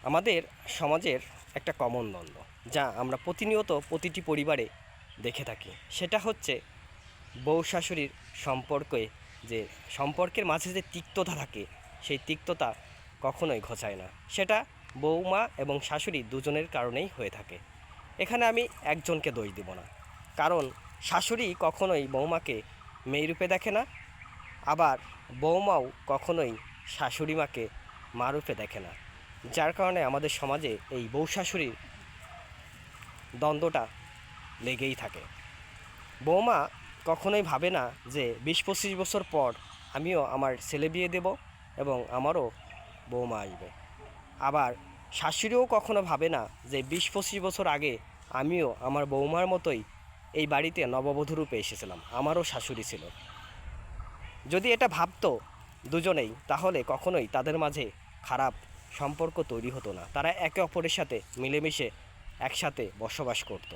আমাদের সমাজের একটা কমন দ্বন্দ্ব, যা আমরা প্রতিনিয়ত প্রতিটি পরিবারে দেখে থাকি। সেটা হচ্ছে বউ শাশুড়ির সম্পর্কে, যে সম্পর্কের মাঝে যে তিক্ততা থাকে, সেই তিক্ততা কখনোই ঘোচায় না। সেটা বৌমা এবং শাশুড়ি দুজনের কারণেই হয়ে থাকে। এখানে আমি একজনকে দোষ দিব না, কারণ শাশুড়ি কখনোই বৌমাকে মেয়েরূপে দেখে না, আবার বৌমাও কখনোই শাশুড়ি মাকে মারূপে দেখে না। যার কারণে আমাদের সমাজে এই বউ শাশুড়ির দ্বন্দ্বটা লেগেই থাকে। বৌমা কখনোই ভাবে না যে 20-25 বছর পর আমিও আমার ছেলে বিয়ে দেব এবং আমারও বৌমা আসবে। আবার শাশুড়িও কখনো ভাবে না যে 20-25 বছর আগে আমিও আমার বৌমার মতোই এই বাড়িতে নববধূ রূপে এসেছিলাম, আমারও শাশুড়ি ছিল। যদি এটা ভাবতো দুজনেই, তাহলে কখনোই তাদের মাঝে খারাপ সম্পর্ক তৈরি হতো না। তারা একে অপরের সাথে মিলেমিশে একসাথে বসবাস করতো।